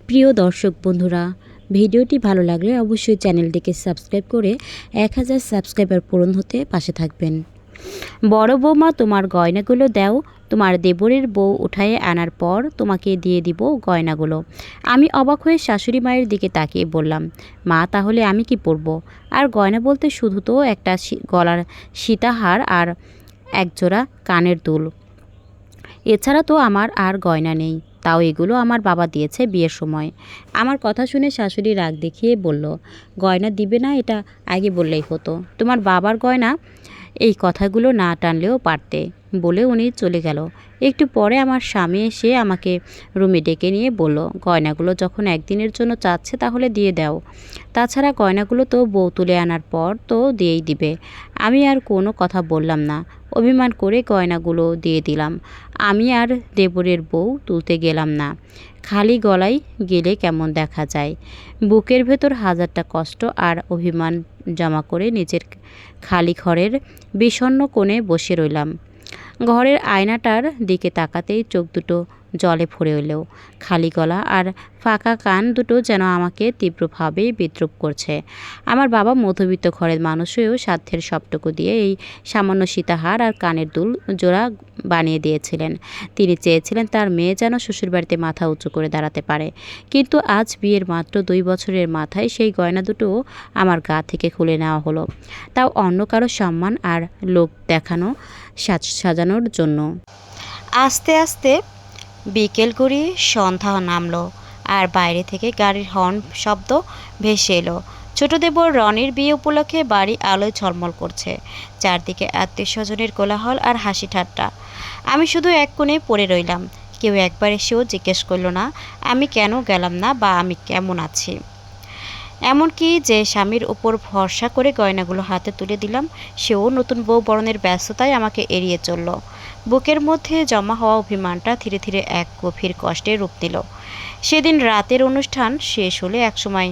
প্রিয় দর্শক বন্ধুরা, ভিডিওটি ভালো লাগলে অবশ্যই চ্যানেলটিকে সাবস্ক্রাইব করে 1000 সাবস্ক্রাইবার পূরণ হতে পাশে থাকবেন। বড় বৌমা, তোমার গয়নাগুলো দাও, তোমার দেবরের বউ উঠায়ে আনার পর তোমাকে দিয়ে দিব গয়নাগুলো। আমি অবাক হয়ে শাশুড়ি মায়ের দিকে তাকিয়ে বললাম, মা, তাহলে আমি কি পরবো? আর গয়না বলতে শুধু তো একটা গলার সীতাহার আর একজোড়া কানের দুল, এছাড়া তো আমার আর গয়না নেই। তাও এগুলো আমার বাবা দিয়েছে বিয়ের সময়। আমার কথা শুনে শাশুড়ি রাগ দেখিয়ে বলল, গয়না দিবে না এটা আগে বললেই হতো। তোমার বাবার গয়না এই কথাগুলো না টানলেও পারতে, বলে উনি চলে গেল। একটু পরে আমার স্বামী এসে আমাকে রুমে ডেকে নিয়ে বলল, গয়নাগুলো যখন একদিনের জন্য চাচ্ছে তাহলে দিয়ে দাও। তাছাড়া গয়নাগুলো তো বউ তুলে আনার পর তো দিয়েই দিবে। আমি আর কোনো কথা বললাম না, অভিমান করে গয়নাগুলো দিয়ে দিলাম। আমি আর দেবরের বউ তুলতে গেলাম না। খালি গলায় গেলে কেমন দেখা যায়। বুকের ভেতর হাজারটা কষ্ট আর অভিমান জমা করে নিজের খালি ঘরের বিষণ্ণ কোণে বসে রইলাম। ঘরের আয়নাটার দিকে তাকাতেই চোখ দুটো জলে ভরে এলো। খালি গলা আর ফাঁকা কান দুটো যেন আমাকে তীব্রভাবে বিদ্রুপ করছে। আমার বাবা মধ্যবিত্ত ঘরের মানুষ হয়েও সাধ্যের সবটুকু দিয়ে এই সামান্য সীতাহার আর কানের দুল জোড়া বানিয়ে দিয়েছিলেন। তিনি চেয়েছিলেন তার মেয়ে যেন শ্বশুরবাড়িতে মাথা উঁচু করে দাঁড়াতে পারে। কিন্তু আজ বিয়ের মাত্র 2 বছরের মাথায় সেই গয়না দুটো আমার গা থেকে খুলে নেওয়া হলো, তাও অন্য কারো সম্মান আর লোক দেখানো সাজানোর জন্য। আস্তে আস্তে বিকেল গড়িয়ে সন্ধ্যা নামলো, আর বাইরে থেকে গাড়ির হর্ন শব্দ ভেসে এলো। ছোট দেবর রনির বিয়ে উপলক্ষে বাড়ি আলোয় ঝলমল করছে। চারদিকে আত্মীয় স্বজনের কোলাহল আর হাসি ঠাট্টা। আমি শুধু এক কোণে পড়ে রইলাম। কেউ একবার এসেও জিজ্ঞেস করলো না আমি কেন গেলাম না বা আমি কেমন আছি। এমনকি যে স্বামীর উপর ভরসা করে গয়নাগুলো হাতে তুলে দিলাম, সেও নতুন বউ বরণের ব্যস্ততায় আমাকে এড়িয়ে চলল। বুকের মধ্যে জমা হওয়া অভিমানটা ধীরে ধীরে এক গভীর কষ্টে রূপ নিল। সেদিন রাতের অনুষ্ঠান শেষ হলে একসময়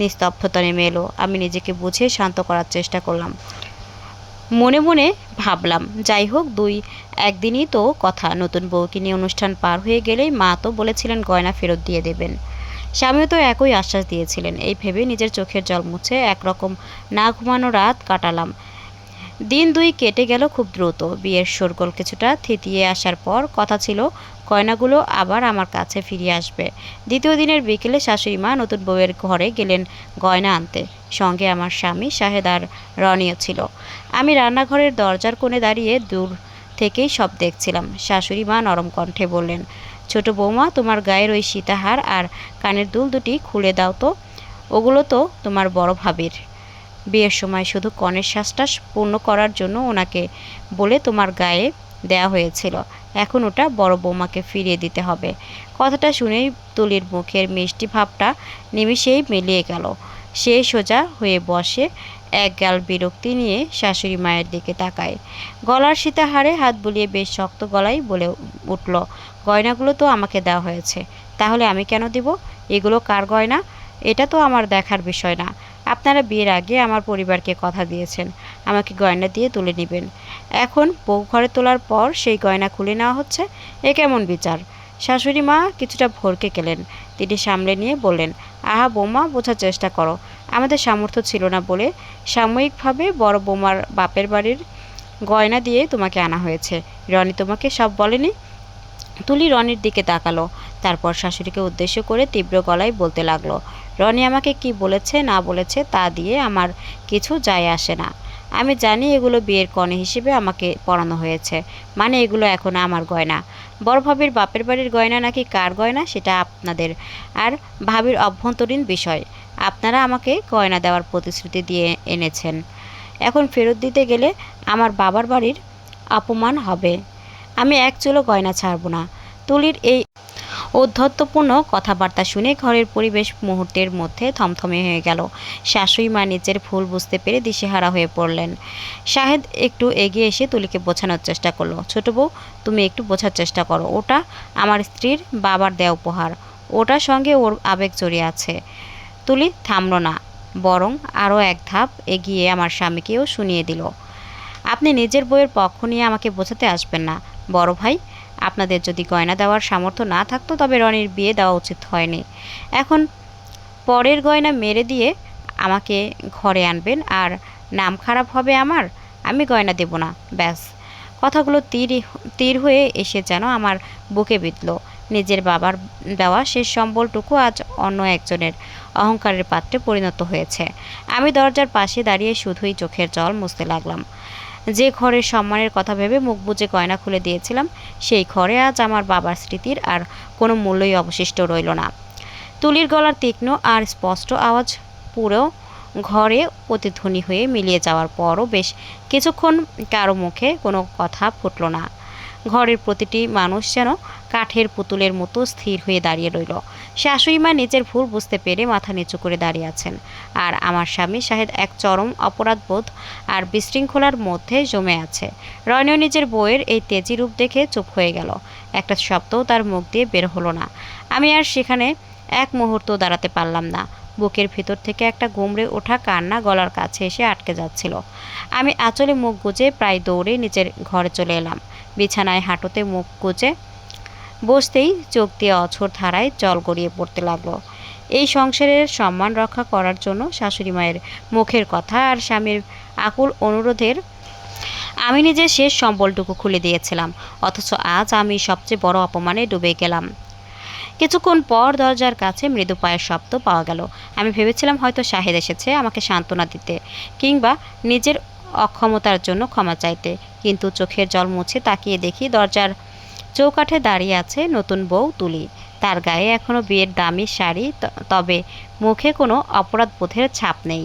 নিস্তব্ধতা নেমে এলো। আমি নিজেকে বুঝিয়ে শান্ত করার চেষ্টা করলাম। মনে মনে ভাবলাম, যাই হোক, একদিনই তো কথা। নতুন বউকে নিয়ে অনুষ্ঠান পার হয়ে গেলেই মা তো বলেছিলেন গয়না ফেরত দিয়ে দেবেন। স্বামীও তো একই আশ্বাস দিয়েছিলেন। এই ভেবে নিজের চোখের জল মুছে একরকম না ঘুমানো রাত কাটালাম। দিন 2 কেটে গেল খুব দ্রুত। বিয়ের শোরগোল কিছুটা থিতিয়ে আসার পর কথা ছিল গয়নাগুলো আবার আমার কাছে ফিরে আসবে। দ্বিতীয় দিনের বিকেলে শাশুড়ি মা নতুন বউয়ের ঘরে গেলেন গয়না আনতে। সঙ্গে আমার স্বামী শাহেদ আর রনিও ছিল। আমি রান্নাঘরের দরজার কোণে দাঁড়িয়ে দূর থেকেই সব দেখছিলাম। শাশুড়ি মা নরম কণ্ঠে বললেন, ছোট বৌমা, তোমার গায়ের ওই সীতাহার আর কানের দুল দুটি খুলে দাও তো। ওগুলো তো তোমার বড় ভাবির। বিয়ের সময় শুধু কনের শ্বাসটা পূর্ণ করার জন্য ওনাকে বলে তোমার গায়ে দেয়া হয়েছিল। এখন ওটা বড় বৌমাকে ফিরিয়ে দিতে হবে। কথাটা শুনেই তুলির মুখের মিষ্টি ভাবটা নিমিষেই মিলিয়ে গেল। সে সোজা হয়ে বসে এক গাল বিরক্তি নিয়ে শাশুড়ি মায়ের দিকে তাকায়। গলার সীতাহারে হাত বুলিয়ে বেশ শক্ত গলায় বলে উঠল, গয়নাগুলো তো আমাকে দেওয়া হয়েছে, তাহলে আমি কেন দিব? এগুলো কার গয়না? এটা তো আমার দেখার বিষয় না। আপনারা বিয়ের আগে আমার পরিবারকে কথা দিয়েছেন আমাকে গয়না দিয়ে তুলে নেবেন। এখন বউ ঘরে তোলার পর সেই গয়না খুলে নেওয়া হচ্ছে, এ কেমন বিচার? শাশুড়ি মা কিছুটা ভরকে গেলেন। তিনি সামলে নিয়ে বললেন, আহা বৌমা, বোঝার চেষ্টা করো। আমাদের সামর্থ্য ছিল না বলে সাময়িকভাবে বড় বৌমার বাপের বাড়ির গয়না দিয়ে তোমাকে আনা হয়েছে। রনি তোমাকে সব বলেনি? তুলি রনির দিকে তাকালো, তারপর শাশুড়িকে উদ্দেশ্য করে তীব্র গলায় বলতে লাগলো, রনি আমাকে কি বলেছে না বলেছে তা দিয়ে আমার কিছু যায় আসে না। আমি জানি এগুলো বিয়ের কনে হিসেবে আমাকে পরানো হয়েছে, মানে এগুলো এখন আমার গয়না। বড় ভাবির বাপের বাড়ির গয়না নাকি কার গয়না সেটা আপনাদের আর ভাবির অভ্যন্তরীণ বিষয়। আপনারা আমাকে গয়না দেওয়ার প্রতিশ্রুতি দিয়ে এনেছেন, এখন ফেরত দিতে গেলে আমার বাবার বাড়ির অপমান হবে। আমি এক চুলো গয়না ছাড়ব না। তুলির এই ঔদ্ধত্যপূর্ণ কথাবার্তা শুনে ঘরের পরিবেশ মুহূর্তের মধ্যে থমথমে হয়ে গেল। শাশুড়ি মা নিজের ভুল বুঝতে পেরে দিশেহারা হয়ে পড়লেন। শাহেদ একটু এগিয়ে এসে তুলিকে বোঝানোর চেষ্টা করলো, ছোট বউ, তুমি একটু বোঝার চেষ্টা করো। ওটা আমার স্ত্রীর বাবার দেওয়া উপহার, ওটার সঙ্গে ওর আবেগ জড়িয়ে আছে। তুলি থামল না, বরং আরও এক ধাপ এগিয়ে আমার স্বামীকেও শুনিয়ে দিল, আপনি নিজের বউয়ের পক্ষ নিয়ে আমাকে বোঝাতে আসবেন না। বড় ভাই, আপনাদের যদি গয়না দেওয়ার সামর্থ্য না থাকতো তবে রনির বিয়ে দেওয়া উচিত হয়নি। এখন পরের গয়না মেরে দিয়ে আমাকে ঘরে আনবেন আর নাম খারাপ হবে আমার। আমি গয়না দেব না, ব্যাস। কথাগুলো তীর তীর হয়ে এসে যেন আমার বুকে বিঁধল। নিজের বাবার দেওয়া শেষ সম্বলটুকু আজ অন্য একজনের অহংকারের পাত্রে পরিণত হয়েছে। আমি দরজার পাশে দাঁড়িয়ে শুধুই চোখের জল মুছতে লাগলাম। যে ঘরের সম্মানের কথা ভেবে মুখ বুজে গয়না খুলে দিয়েছিলাম, সেই ঘরে আজ আমার বাবার স্মৃতির আর কোনো মূল্যই অবশিষ্ট রইল না। তুলির গলার তীক্ষ্ণ আর স্পষ্ট আওয়াজ পুরো ঘরে প্রতিধ্বনি হয়ে মিলিয়ে যাওয়ার পরও বেশ কিছুক্ষণ কারো মুখে কোনো কথা ফুটল না। ঘরের প্রতিটি মানুষ যেন কাঠের পুতুলের মতো স্থির হয়ে দাঁড়িয়ে রইল। শাশুড়ি মা নিজের ভুল বুঝতে পেরে মাথা নিচু করে দাঁড়িয়ে আছেন, আর আমার স্বামী শাহেদ এক চরম অপরাধবোধ আর বিশৃঙ্খলার মধ্যে জমে আছে। রনিও নিজের বউয়ের এই তেজি রূপ দেখে চুপ হয়ে গেল। একটা শব্দও তার মুখ দিয়ে বের হলো না। আমি আর সেখানে এক মুহূর্ত দাঁড়াতে পারলাম না। বুকের ভিতর থেকে একটা গুমড়ে ওঠা কান্না গলার কাছে এসে আটকে যাচ্ছিল। আমি আঁচলে মুখ গুজে প্রায় দৌড়ে নিজের ঘরে চলে এলাম। বিছানায় হাঁটুতে মুখ গুজে বসতেই চোখ দিয়ে অঝোর ধারায় জল গড়িয়ে পড়তে লাগলো। এই সংসারের সম্মান রক্ষা করার জন্য শাশুড়ি মায়ের মুখের কথা আর স্বামীর আকুল অনুরোধের আমি নিজের শেষ সম্বলটুকু খুলে দিয়েছিলাম, অথচ আজ আমি সবচেয়ে বড় অপমানে ডুবে গেলাম। কিছুক্ষণ পর দরজার কাছে মৃদু পায়ের শব্দ পাওয়া গেল। আমি ভেবেছিলাম হয়তো শাহেদ এসেছে আমাকে সান্ত্বনা দিতে কিংবা নিজের অক্ষমতার জন্য ক্ষমা চাইতে, কিন্তু চোখের জল মুছে তাকিয়ে দেখি দরজার চৌকাঠে দাঁড়িয়ে আছে নতুন বউ তুলি। তার গায়ে এখনও বিয়ের দামি শাড়ি, তবে মুখে কোনো অপরাধবোধের ছাপ নেই।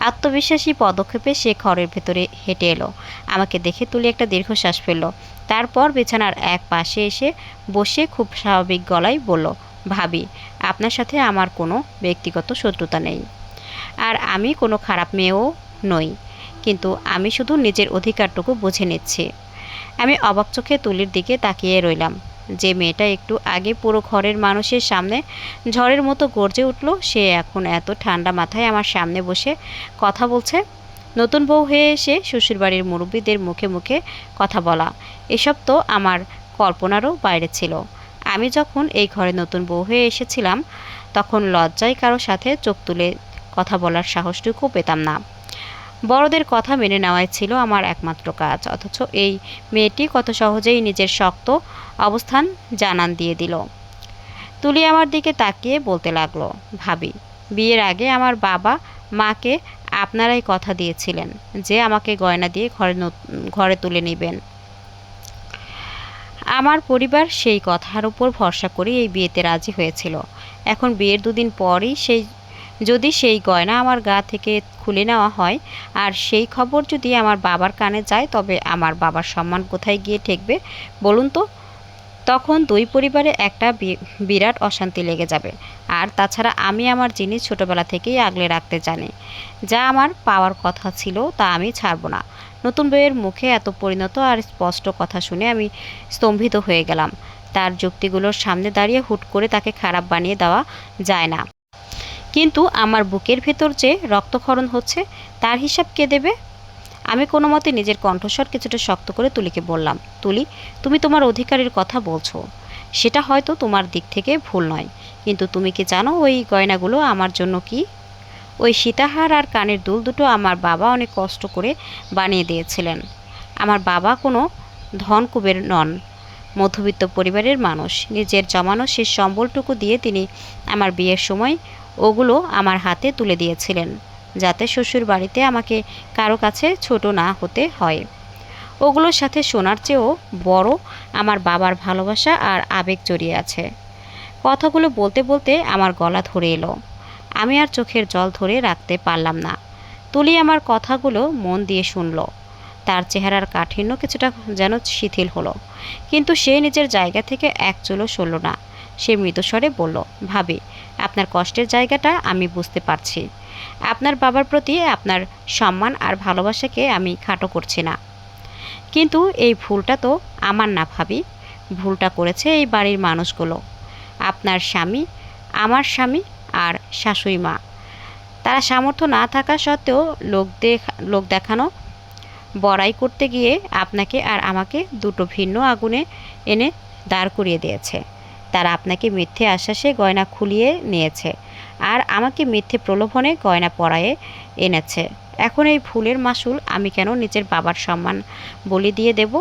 আত্মবিশ্বাসী পদক্ষেপে সে ঘরের ভেতরে হেঁটে এলো। আমাকে দেখে তুলি একটা দীর্ঘশ্বাস ফেলল। তারপর বিছানার এক পাশে এসে বসে খুব স্বাভাবিক গলায় বলল, ভাবি, আপনার সাথে আমার কোনো ব্যক্তিগত শত্রুতা নেই, আর আমি কোনো খারাপ মেয়েও নই, কিন্তু আমি শুধু নিজের অধিকারটুকু বুঝে নিচ্ছি। আমি অবাক চোখে তুলির দিকে তাকিয়ে রইলাম। যে মেয়েটা একটু আগে পুরো ঘরের মানুষের সামনে ঝড়ের মতো গর্জে উঠল, সে এখন এত ঠান্ডা মাথায় আমার সামনে বসে কথা বলছে। নতুন বউ হয়ে এসে শ্বশুরবাড়ির মুরব্বীদের মুখে মুখে কথা বলা, এসব তো আমার কল্পনারও বাইরে ছিল। আমি যখন এই ঘরে নতুন বউ হয়ে এসেছিলাম, তখন লজ্জায় কারো সাথে চোখ তুলে কথা বলার সাহসটুকু পেতাম না। বড়দের কথা মেনে নেওয়াই ছিল আমার একমাত্র কাজ, অথচ এই মেয়েটি কত সহজেই নিজের শক্ত অবস্থান জানান দিয়ে দিল। তুলি আমার দিকে তাকিয়ে বলতে লাগলো, ভাবি, বিয়ের আগে আমার বাবা মাকে আপনারাই কথা দিয়েছিলেন যে আমাকে গয়না দিয়ে ঘরে তুলে নেবেন। আমার পরিবার সেই কথার উপর ভরসা করে এই বিয়েতে রাজি হয়েছিল। এখন বিয়ের দুদিন পরই যদি সেই গয়না আমার গা থেকে খুলে নেওয়া হয় আর সেই খবর যদি আমার বাবার কানে যায়, তবে আমার বাবার সম্মান কোথায় গিয়ে ঠেকবে বলুন তো? তখন দুই পরিবারে একটা বিরাট অশান্তি লেগে যাবে। আর তাছাড়া আমি আমার জিনিস ছোটবেলা থেকেই আগলে রাখতে জানি। যা আমার পাওয়ার কথা ছিল তা আমি ছাড়ব না। নতুন বউয়ের মুখে এত পরিণত আর স্পষ্ট কথা শুনে আমি স্তম্ভিত হয়ে গেলাম। তার যুক্তিগুলোর সামনে দাঁড়িয়ে হুট করে তাকে খারাপ বানিয়ে দেওয়া যায় না, কিন্তু আমার বুকের ভেতর যে রক্তক্ষরণ হচ্ছে তার হিসাব কে দেবে? আমি কোনো মতে নিজের কণ্ঠস্বর কিছুটা শক্ত করে তুলিকে বললাম, তুলি, তুমি তোমার অধিকারের কথা বলছো, সেটা হয়তো তোমার দিক থেকে ভুল নয়, কিন্তু তুমি কি জানো ওই গয়নাগুলো আমার জন্য কি? ওই সীতাহার আর কানের দুল দুটো আমার বাবা অনেক কষ্ট করে বানিয়ে দিয়েছিলেন। আমার বাবা কোনো ধন কুবের নন, মধ্যবিত্ত পরিবারের মানুষ। নিজের জমানো শেষ সম্বলটুকু দিয়ে তিনি আমার বিয়ের সময় ওগুলো আমার হাতে তুলে দিয়েছিলেন, যাতে শ্বশুর বাড়িতে আমাকে কারো কাছে ছোট না হতে হয়। ওগুলোর সাথে সোনার চেয়েও বড় আমার বাবার ভালোবাসা আর আবেগ জড়িয়ে আছে। কথাগুলো বলতে বলতে আমার গলা ধরে এলো। আমি আর চোখের জল ধরে রাখতে পারলাম না। তুলি আমার কথাগুলো মন দিয়ে শুনল। তার চেহারার কাঠিন্য কিছুটা যেন শিথিল হলো, কিন্তু সে নিজের জায়গা থেকে এক চুলও সরল না। সে মৃদুস্বরে বলল, ভাবি, আপনার কষ্টের জায়গাটা আমি বুঝতে পারছি। আপনার বাবার প্রতি আপনার সম্মান আর ভালোবাসাকে আমি খাটো করছি না, কিন্তু এই ভুলটা তো আমার না ভাবি, ভুলটা করেছে এই বাড়ির মানুষগুলো। আপনার স্বামী, আমার স্বামী আর শাশুড়ি মা। তারা সামর্থ্য না থাকা সত্ত্বেও লোক দেখানো বড়াই করতে গিয়ে আপনাকে আর আমাকে দুটো ভিন্ন আগুনে এনে দাঁড় করিয়ে দিয়েছে। তারা আপনাকে মিথ্যে আশ্বাসে গয়না খুলিয়ে নিয়েছে, আর আমাকে মিথ্যে প্রলোভনে গয়না পরায়ে এনেছে। এখন এই ভুলের মাসুল আমি কেন নিজের বাবার সম্মান বলি দিয়ে দেব?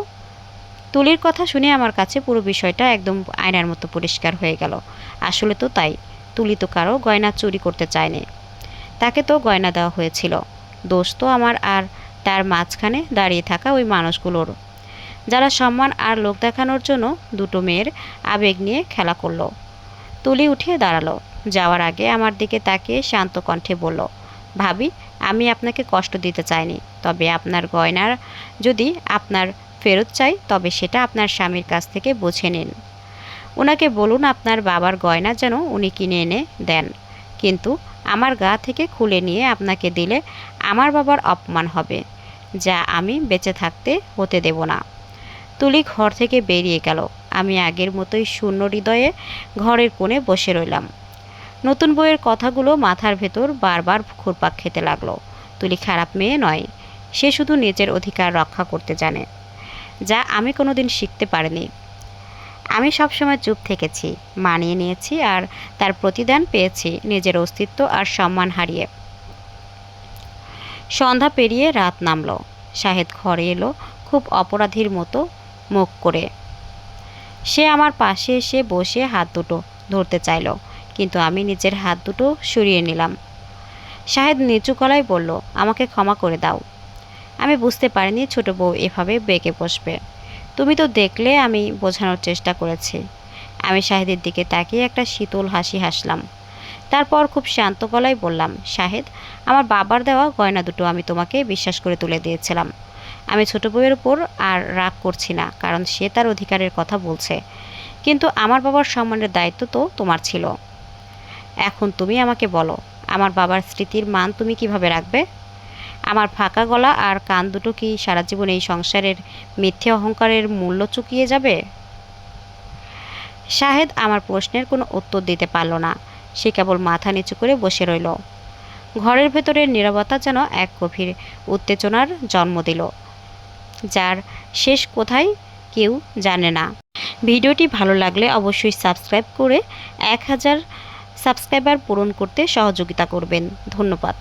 তুলির কথা শুনে আমার কাছে পুরো বিষয়টা একদম আয়নার মতো পরিষ্কার হয়ে গেল। আসলে তো তাই, তুলি তো কারো গয়না চুরি করতে চায়নি, তাকে তো গয়না দেওয়া হয়েছিল। দোষ তো আমার আর তার মাঝখানে দাঁড়িয়ে থাকা ওই মানুষগুলোর, যারা সম্মান আর লোক দেখানোর জন্য দুটো মেয়ের আবেগ নিয়ে খেলা করলো। তুলি উঠে দাঁড়ালো, যাওয়ার আগে আমার দিকে তাকিয়ে শান্ত কণ্ঠে বলল, ভাবি, আমি আপনাকে কষ্ট দিতে চাইনি, তবে আপনার গয়নার যদি আপনার ফেরত চাই তবে সেটা আপনার স্বামীর কাছ থেকে বুঝে নিন। ওনাকে বলুন আপনার বাবার গয়না যেন উনি কিনে এনে দেন, কিন্তু আমার গা থেকে খুলে নিয়ে আপনাকে দিলে আমার বাবার অপমান হবে, যা আমি বেঁচে থাকতে হতে দেব না। তুলি ঘর থেকে বেরিয়ে গেল। আমি আগের মতোই শূন্য হৃদয়ে ঘরের কোণে বসে রইলাম। নতুন বইয়ের কথাগুলো মাথার ভেতর বারবার ঘুরপাক খেতে লাগলো। তুলি খারাপ মেয়ে নয়, সে শুধু নিজের অধিকার রক্ষা করতে জানে, যা আমি কোনোদিন শিখতে পারিনি। আমি সবসময় চুপ থেকেছি, মানিয়ে নিয়েছি, আর তার প্রতিদান পেয়েছি নিজের অস্তিত্ব আর সম্মান হারিয়ে। সন্ধ্যা পেরিয়ে রাত নামলো। শাহেদ ঘরে এলো খুব অপরাধীর মতো মুখ করে। সে আমার পাশে এসে বসে হাত দুটো ধরতে চাইল, কিন্তু আমি নিজের হাত দুটো সরিয়ে নিলাম। শাহেদ নিচু গলায় বলল, আমাকে ক্ষমা করে দাও। আমি বুঝতে পারিনি ছোট বউ এভাবে বেঁকে বসবে। তুমি তো দেখলে আমি বোঝানোর চেষ্টা করেছি। আমি শাহেদের দিকে তাকিয়ে একটা শীতল হাসি হাসলাম। তারপর খুব শান্ত গলায় বললাম, শাহেদ, আমার বাবার দেওয়া গয়না দুটো আমি তোমাকে বিশ্বাস করে তুলে দিয়েছিলাম। আমি ছোট বউয়ের উপর আর রাগ করছি না, কারণ সে তার অধিকারের কথা বলছে, কিন্তু আমার বাবার সম্মানের দায়িত্ব তো তোমার ছিল। এখন তুমি আমাকে বলো, আমার বাবার স্মৃতির মান তুমি কিভাবে রাখবে? আমার ফাঁকা গলা আর কান দুটো কি সারা জীবন এই সংসারের মিথ্যে অহংকারের মূল্য চুকিয়ে যাবে? শাহেদ আমার প্রশ্নের কোনো উত্তর দিতে পারল না। সে কেবল মাথা নিচু করে বসে রইল। ঘরের ভেতরের নীরবতা যেন এক গভীর উত্তেজনার জন্ম দিল, যার শেষ কোথায় কেউ জানে না। ভিডিওটি ভালো লাগলে অবশ্যই সাবস্ক্রাইব করে 1000 সাবস্ক্রাইবার পূরণ করতে সহযোগিতা করবেন। ধন্যবাদ।